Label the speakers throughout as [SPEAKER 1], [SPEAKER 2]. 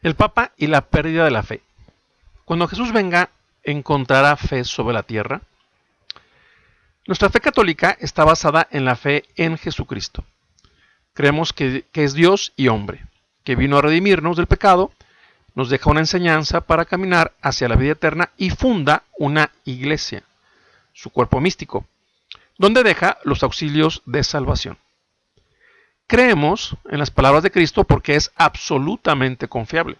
[SPEAKER 1] El Papa y la pérdida de la fe. Cuando Jesús venga, ¿encontrará fe sobre la tierra? Nuestra fe católica está basada en la fe en Jesucristo. Creemos que es Dios y hombre, que vino a redimirnos del pecado, nos deja una enseñanza para caminar hacia la vida eterna y funda una iglesia, su cuerpo místico, donde deja los auxilios de salvación. Creemos en las palabras de Cristo porque es absolutamente confiable.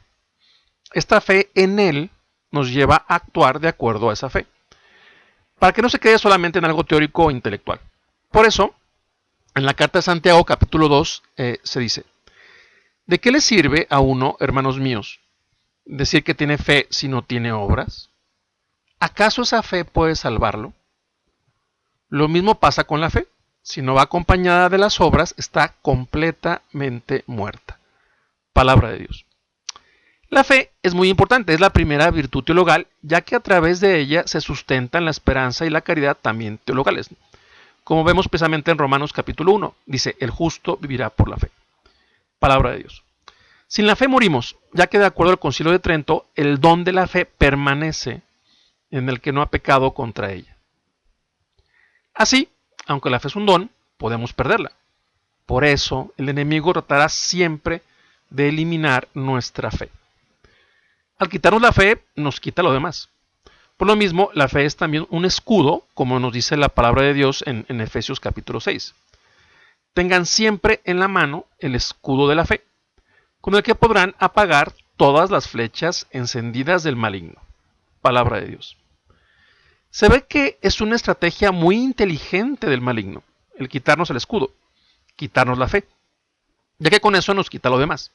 [SPEAKER 1] Esta fe en Él nos lleva a actuar de acuerdo a esa fe, para que no se quede solamente en algo teórico o intelectual. Por eso, en la carta de Santiago, capítulo 2, se dice: ¿de qué le sirve a uno, hermanos míos, decir que tiene fe si no tiene obras? ¿Acaso esa fe puede salvarlo? Lo mismo pasa con la fe. Si no va acompañada de las obras, está completamente muerta. Palabra de Dios. La fe es muy importante, es la primera virtud teologal, ya que a través de ella se sustentan la esperanza y la caridad también teologales. Como vemos precisamente en Romanos capítulo 1, dice: el justo vivirá por la fe. Palabra de Dios. Sin la fe morimos, ya que de acuerdo al Concilio de Trento, el don de la fe permanece en el que no ha pecado contra ella. Así, aunque la fe es un don, podemos perderla. Por eso, el enemigo tratará siempre de eliminar nuestra fe. Al quitarnos la fe, nos quita lo demás. Por lo mismo, la fe es también un escudo, como nos dice la palabra de Dios en Efesios capítulo 6. Tengan siempre en la mano el escudo de la fe, con el que podrán apagar todas las flechas encendidas del maligno. Palabra de Dios. Se ve que es una estrategia muy inteligente del maligno, el quitarnos el escudo, quitarnos la fe, ya que con eso nos quita lo demás.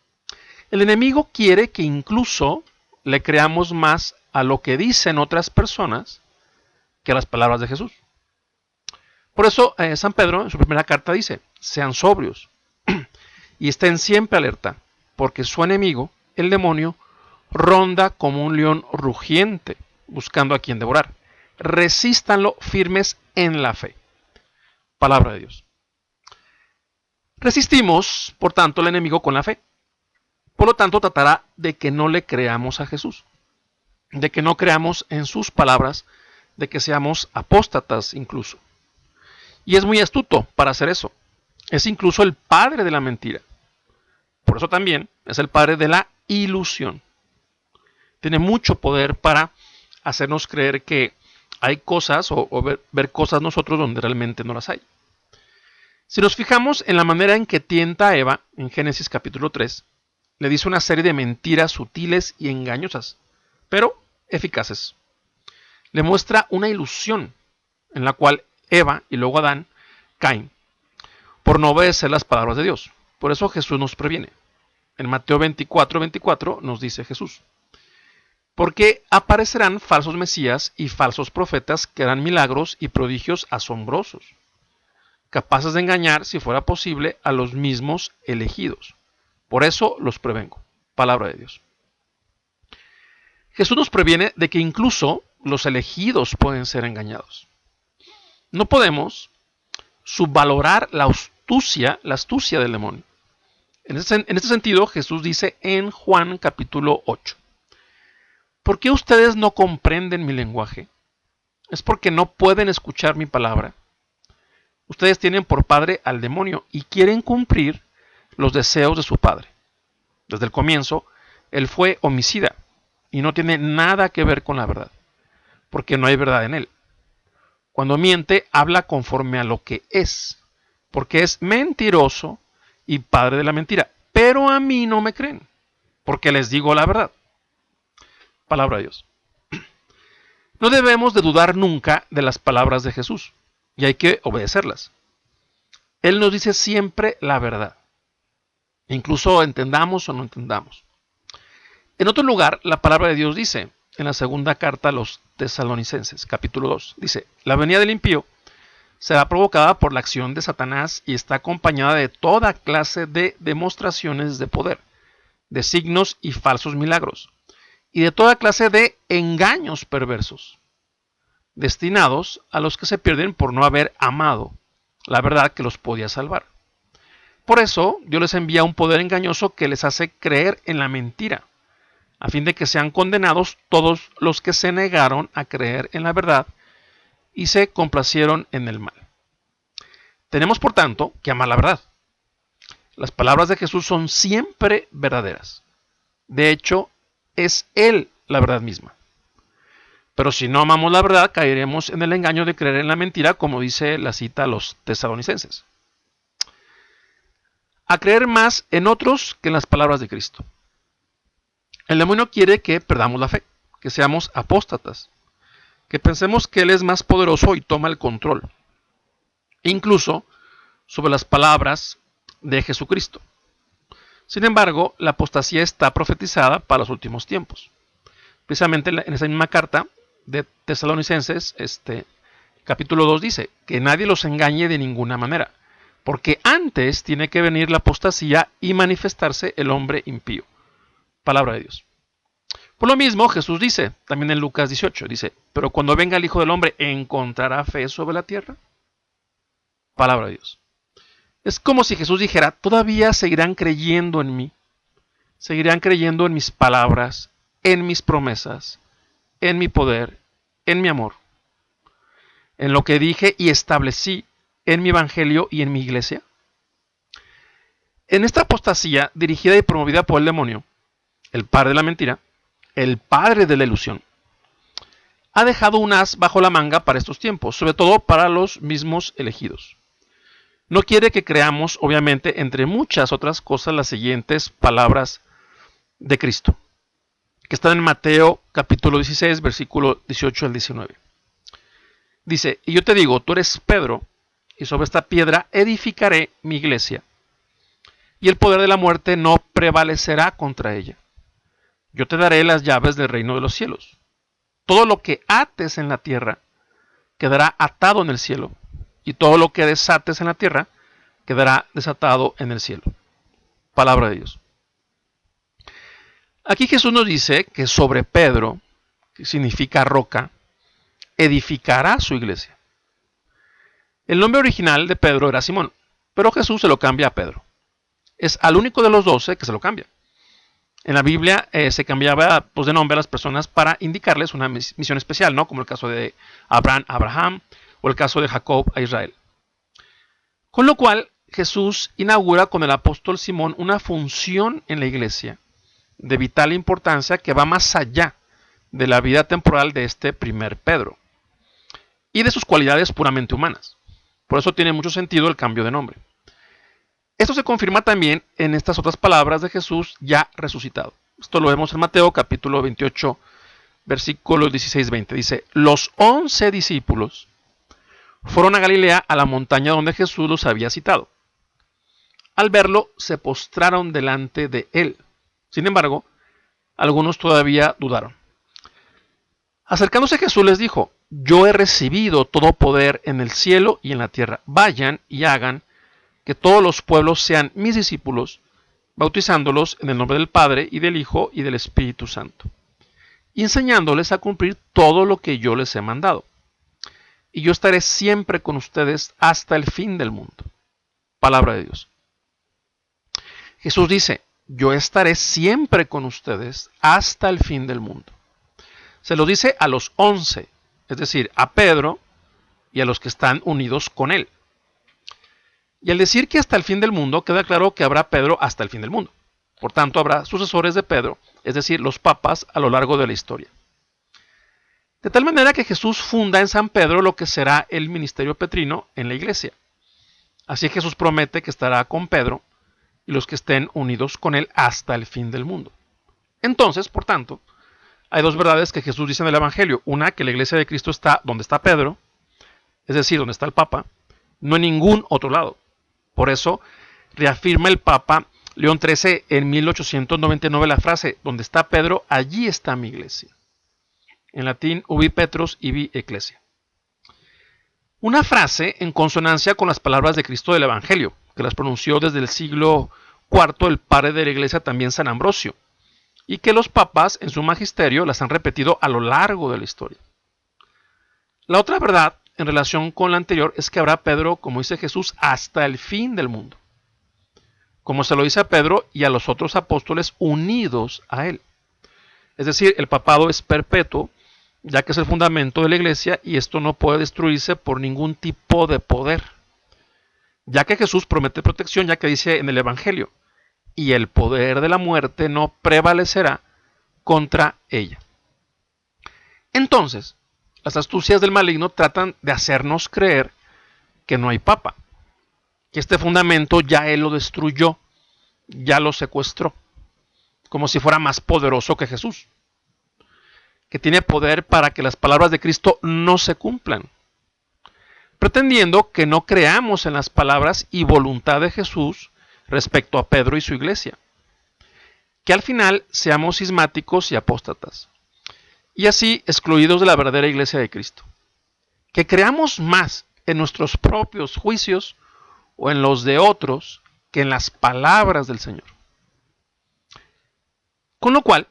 [SPEAKER 1] El enemigo quiere que incluso le creamos más a lo que dicen otras personas que a las palabras de Jesús. Por eso San Pedro en su primera carta dice: sean sobrios y estén siempre alerta, porque su enemigo, el demonio, ronda como un león rugiente, buscando a quien devorar. Resístanlo firmes en la fe. Palabra de Dios. Resistimos, por tanto, al enemigo con la fe. Por lo tanto, tratará de que no le creamos a Jesús, de que no creamos en sus palabras, de que seamos apóstatas incluso. Y es muy astuto para hacer eso. Es incluso el padre de la mentira. Por eso también es el padre de la ilusión. Tiene mucho poder para hacernos creer que hay cosas o ver cosas nosotros donde realmente no las hay. Si nos fijamos en la manera en que tienta a Eva en Génesis capítulo 3, le dice una serie de mentiras sutiles y engañosas, pero eficaces. Le muestra una ilusión en la cual Eva y luego Adán caen por no obedecer las palabras de Dios. Por eso Jesús nos previene. En Mateo 24:24 nos dice Jesús: porque aparecerán falsos mesías y falsos profetas que harán milagros y prodigios asombrosos, capaces de engañar, si fuera posible, a los mismos elegidos. Por eso los prevengo. Palabra de Dios. Jesús nos previene de que incluso los elegidos pueden ser engañados. No podemos subvalorar la astucia del demonio. En este sentido, Jesús dice en Juan capítulo 8: ¿por qué ustedes no comprenden mi lenguaje? Es porque no pueden escuchar mi palabra. Ustedes tienen por padre al demonio y quieren cumplir los deseos de su padre. Desde el comienzo, él fue homicida y no tiene nada que ver con la verdad, porque no hay verdad en él. Cuando miente, habla conforme a lo que es, porque es mentiroso y padre de la mentira. Pero a mí no me creen, porque les digo la verdad. Palabra de Dios. No debemos de dudar nunca de las palabras de Jesús, y hay que obedecerlas. Él nos dice siempre la verdad, incluso entendamos o no entendamos. En otro lugar, la palabra de Dios dice, en la segunda carta a los Tesalonicenses, capítulo 2, dice: la venida del impío será provocada por la acción de Satanás y está acompañada de toda clase de demostraciones de poder, de signos y falsos milagros, y de toda clase de engaños perversos, destinados a los que se pierden por no haber amado la verdad que los podía salvar. Por eso Dios les envía un poder engañoso que les hace creer en la mentira, a fin de que sean condenados todos los que se negaron a creer en la verdad y se complacieron en el mal. Tenemos, por tanto, que amar la verdad. Las palabras de Jesús son siempre verdaderas. De hecho, es Él la verdad misma. Pero si no amamos la verdad, caeremos en el engaño de creer en la mentira, como dice la cita a los tesalonicenses. A creer más en otros que en las palabras de Cristo. El demonio quiere que perdamos la fe, que seamos apóstatas, que pensemos que Él es más poderoso y toma el control, incluso sobre las palabras de Jesucristo. Sin embargo, la apostasía está profetizada para los últimos tiempos. Precisamente en esa misma carta de Tesalonicenses, capítulo 2 dice que nadie los engañe de ninguna manera, porque antes tiene que venir la apostasía y manifestarse el hombre impío. Palabra de Dios. Por lo mismo, Jesús dice, también en Lucas 18, dice, pero cuando venga el Hijo del Hombre, ¿encontrará fe sobre la tierra? Palabra de Dios. Es como si Jesús dijera, todavía seguirán creyendo en mí, seguirán creyendo en mis palabras, en mis promesas, en mi poder, en mi amor, en lo que dije y establecí en mi evangelio y en mi iglesia. En esta apostasía dirigida y promovida por el demonio, el padre de la mentira, el padre de la ilusión, ha dejado un as bajo la manga para estos tiempos, sobre todo para los mismos elegidos. No quiere que creamos, obviamente, entre muchas otras cosas, las siguientes palabras de Cristo, que están en Mateo capítulo 16, versículo 18 al 19. Dice, y yo te digo, tú eres Pedro, y sobre esta piedra edificaré mi iglesia, y el poder de la muerte no prevalecerá contra ella. Yo te daré las llaves del reino de los cielos. Todo lo que ates en la tierra quedará atado en el cielo, y todo lo que desates en la tierra quedará desatado en el cielo. Palabra de Dios. Aquí Jesús nos dice que sobre Pedro, que significa roca, edificará su iglesia. El nombre original de Pedro era Simón, pero Jesús se lo cambia a Pedro. Es al único de los 12 que se lo cambia. En la Biblia se cambiaba de nombre a las personas para indicarles una misión especial, ¿no? Como el caso de Abraham o el caso de Jacob a Israel. Con lo cual, Jesús inaugura con el apóstol Simón una función en la iglesia de vital importancia que va más allá de la vida temporal de este primer Pedro y de sus cualidades puramente humanas. Por eso tiene mucho sentido el cambio de nombre. Esto se confirma también en estas otras palabras de Jesús ya resucitado. Esto lo vemos en Mateo capítulo 28, versículos 16-20. Dice, los 11 discípulos fueron a Galilea, a la montaña donde Jesús los había citado. Al verlo, se postraron delante de él. Sin embargo, algunos todavía dudaron. Acercándose Jesús les dijo, yo he recibido todo poder en el cielo y en la tierra. Vayan y hagan que todos los pueblos sean mis discípulos, bautizándolos en el nombre del Padre y del Hijo y del Espíritu Santo, y enseñándoles a cumplir todo lo que yo les he mandado. Y yo estaré siempre con ustedes hasta el fin del mundo. Palabra de Dios. Jesús dice, yo estaré siempre con ustedes hasta el fin del mundo. Se lo dice a los 11, es decir, a Pedro y a los que están unidos con él. Y al decir que hasta el fin del mundo, queda claro que habrá Pedro hasta el fin del mundo. Por tanto, habrá sucesores de Pedro, es decir, los papas a lo largo de la historia. De tal manera que Jesús funda en San Pedro lo que será el ministerio petrino en la iglesia. Así Jesús promete que estará con Pedro y los que estén unidos con él hasta el fin del mundo. Entonces, por tanto, hay dos verdades que Jesús dice en el Evangelio. Una, que la iglesia de Cristo está donde está Pedro, es decir, donde está el Papa, no en ningún otro lado. Por eso reafirma el Papa León XIII en 1899 la frase, donde está Pedro, allí está mi iglesia. En latín, ubi Petrus ibi ecclesia. Una frase en consonancia con las palabras de Cristo del Evangelio, que las pronunció desde el siglo IV el padre de la iglesia, también San Ambrosio, y que los papas en su magisterio las han repetido a lo largo de la historia. La otra verdad en relación con la anterior es que habrá Pedro, como dice Jesús, hasta el fin del mundo, como se lo dice a Pedro y a los otros apóstoles unidos a él. Es decir, el papado es perpetuo, ya que es el fundamento de la iglesia y esto no puede destruirse por ningún tipo de poder. Ya que Jesús promete protección, ya que dice en el Evangelio, y el poder de la muerte no prevalecerá contra ella. Entonces, las astucias del maligno tratan de hacernos creer que no hay papa, que este fundamento ya él lo destruyó, ya lo secuestró, como si fuera más poderoso que Jesús, que tiene poder para que las palabras de Cristo no se cumplan, pretendiendo que no creamos en las palabras y voluntad de Jesús respecto a Pedro y su iglesia, que al final seamos cismáticos y apóstatas, y así excluidos de la verdadera iglesia de Cristo, que creamos más en nuestros propios juicios o en los de otros que en las palabras del Señor. Con lo cual,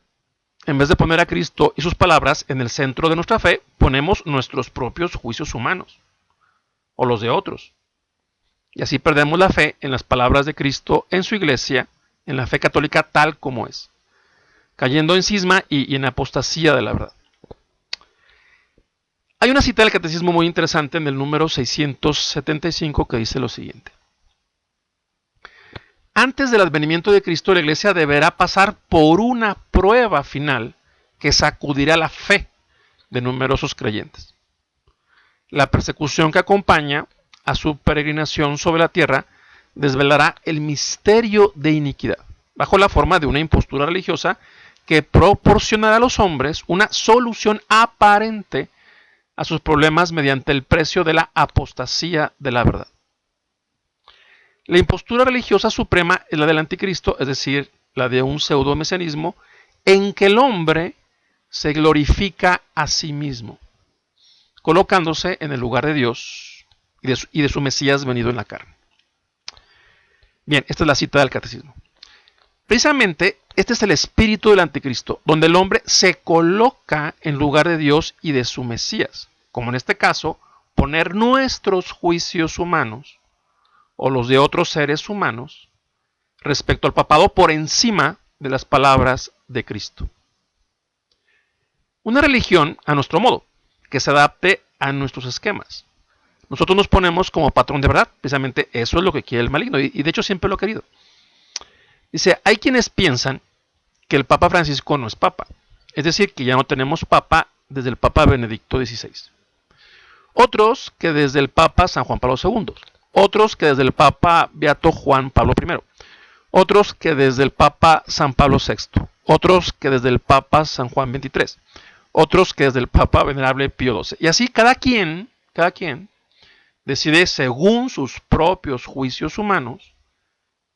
[SPEAKER 1] en vez de poner a Cristo y sus palabras en el centro de nuestra fe, ponemos nuestros propios juicios humanos o los de otros. Y así perdemos la fe en las palabras de Cristo, en su iglesia, en la fe católica tal como es, cayendo en cisma y en apostasía de la verdad. Hay una cita del Catecismo muy interesante en el número 675 que dice lo siguiente. Antes del advenimiento de Cristo, la iglesia deberá pasar por una prueba final que sacudirá la fe de numerosos creyentes. La persecución que acompaña a su peregrinación sobre la tierra desvelará el misterio de iniquidad, bajo la forma de una impostura religiosa que proporcionará a los hombres una solución aparente a sus problemas mediante el precio de la apostasía de la verdad. La impostura religiosa suprema es la del anticristo, es decir, la de un pseudo-mesianismo en que el hombre se glorifica a sí mismo, colocándose en el lugar de Dios y de su Mesías venido en la carne. Bien, esta es la cita del Catecismo. Precisamente, este es el espíritu del anticristo, donde el hombre se coloca en lugar de Dios y de su Mesías, como en este caso, poner nuestros juicios humanos o los de otros seres humanos respecto al papado por encima de las palabras de Cristo. Una religión a nuestro modo, que se adapte a nuestros esquemas. Nosotros nos ponemos como patrón de verdad, precisamente eso es lo que quiere el maligno, y de hecho siempre lo ha querido. Dice, hay quienes piensan que el Papa Francisco no es Papa, es decir, que ya no tenemos Papa desde el Papa Benedicto XVI. Otros que desde el Papa San Juan Pablo II, otros que desde el Papa Beato Juan Pablo I, otros que desde el Papa San Pablo VI, otros que desde el Papa San Juan XXIII, otros que desde el Papa Venerable Pío XII. Y así cada quien decide según sus propios juicios humanos,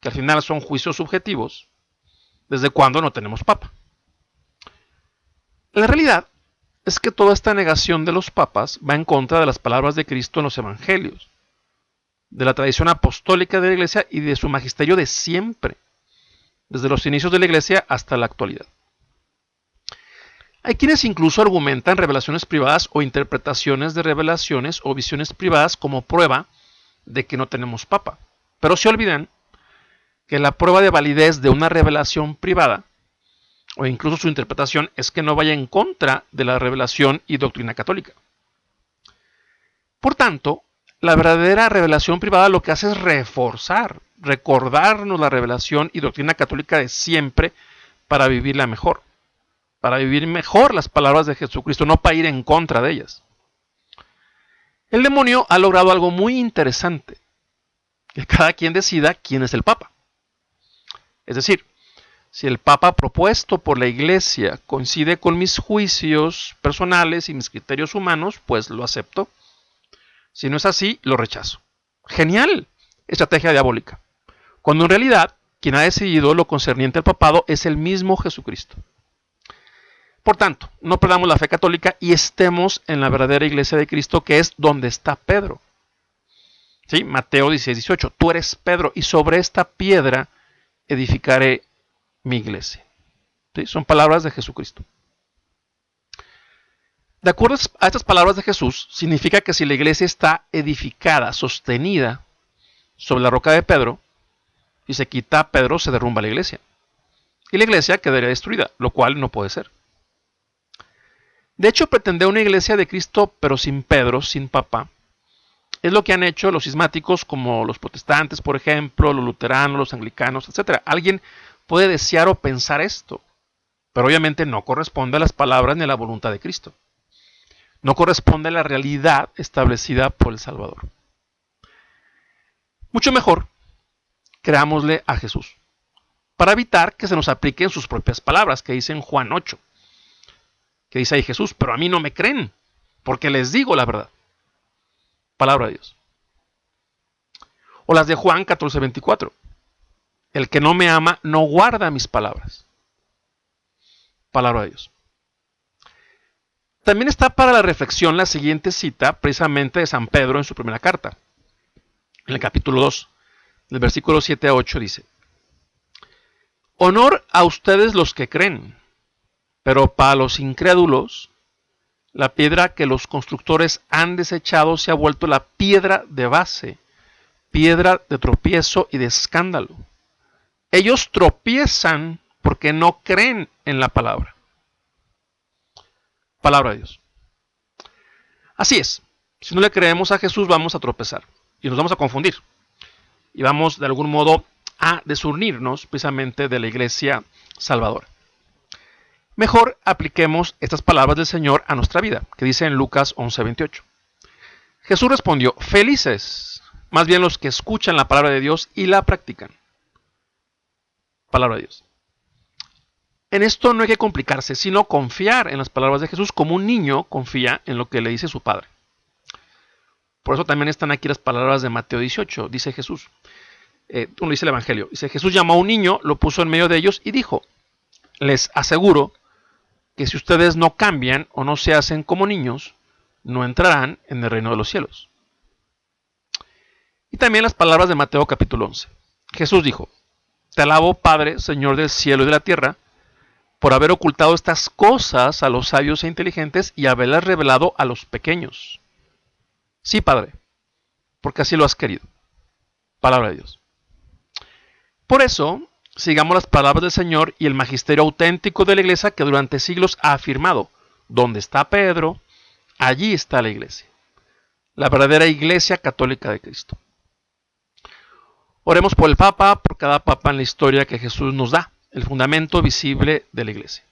[SPEAKER 1] que al final son juicios subjetivos, desde cuándo no tenemos Papa. La realidad es que toda esta negación de los papas va en contra de las palabras de Cristo en los evangelios, de la tradición apostólica de la iglesia y de su magisterio de siempre, desde los inicios de la iglesia hasta la actualidad. Hay quienes incluso argumentan revelaciones privadas o interpretaciones de revelaciones o visiones privadas como prueba de que no tenemos papa, pero se olvidan que la prueba de validez de una revelación privada o incluso su interpretación es que no vaya en contra de la revelación y doctrina católica. Por tanto, la verdadera revelación privada lo que hace es reforzar, recordarnos la revelación y doctrina católica de siempre para vivirla mejor. Para vivir mejor las palabras de Jesucristo, no para ir en contra de ellas. El demonio ha logrado algo muy interesante, que cada quien decida quién es el Papa. Es decir, si el Papa propuesto por la Iglesia coincide con mis juicios personales y mis criterios humanos, pues lo acepto. Si no es así, lo rechazo. Genial, estrategia diabólica. Cuando en realidad, quien ha decidido lo concerniente al papado es el mismo Jesucristo. Por tanto, no perdamos la fe católica y estemos en la verdadera iglesia de Cristo, que es donde está Pedro. ¿Sí? Mateo 16:18, tú eres Pedro y sobre esta piedra edificaré mi iglesia. ¿Sí? Son palabras de Jesucristo. De acuerdo a estas palabras de Jesús, significa que si la iglesia está edificada, sostenida sobre la roca de Pedro, y se quita a Pedro, se derrumba la iglesia. Y la iglesia quedaría destruida, lo cual no puede ser. De hecho, pretender una iglesia de Cristo, pero sin Pedro, sin Papa, es lo que han hecho los cismáticos, como los protestantes, por ejemplo, los luteranos, los anglicanos, etc. Alguien puede desear o pensar esto, pero obviamente no corresponde a las palabras ni a la voluntad de Cristo. No corresponde a la realidad establecida por el Salvador. Mucho mejor, creámosle a Jesús, para evitar que se nos apliquen sus propias palabras, que dice en Juan 8, que dice ahí Jesús, pero a mí no me creen, porque les digo la verdad. Palabra de Dios. O las de Juan 14:24. El que no me ama no guarda mis palabras. Palabra de Dios. También está para la reflexión la siguiente cita, precisamente de San Pedro en su primera carta. En el capítulo 2, del versículo 7 a 8 dice: Honor a ustedes los que creen, pero para los incrédulos, la piedra que los constructores han desechado se ha vuelto la piedra de base, piedra de tropiezo y de escándalo. Ellos tropiezan porque no creen en la palabra. Palabra de Dios. Así es, si no le creemos a Jesús vamos a tropezar y nos vamos a confundir. Y vamos de algún modo a desunirnos precisamente de la iglesia salvadora. Mejor apliquemos estas palabras del Señor a nuestra vida, que dice en Lucas 11:28. Jesús respondió: felices, más bien los que escuchan la palabra de Dios y la practican. Palabra de Dios. En esto no hay que complicarse, sino confiar en las palabras de Jesús como un niño confía en lo que le dice su padre. Por eso también están aquí las palabras de Mateo 18, dice Jesús. Uno dice el Evangelio. Dice: Jesús llamó a un niño, lo puso en medio de ellos y dijo: les aseguro que si ustedes no cambian o no se hacen como niños, no entrarán en el reino de los cielos. Y también las palabras de Mateo capítulo 11. Jesús dijo: te alabo, Padre, Señor del cielo y de la tierra, por haber ocultado estas cosas a los sabios e inteligentes y haberlas revelado a los pequeños. Sí, Padre, porque así lo has querido. Palabra de Dios. Por eso, sigamos las palabras del Señor y el magisterio auténtico de la iglesia que durante siglos ha afirmado: donde está Pedro, allí está la iglesia. La verdadera iglesia católica de Cristo. Oremos por el Papa, por cada Papa en la historia que Jesús nos da, el fundamento visible de la iglesia.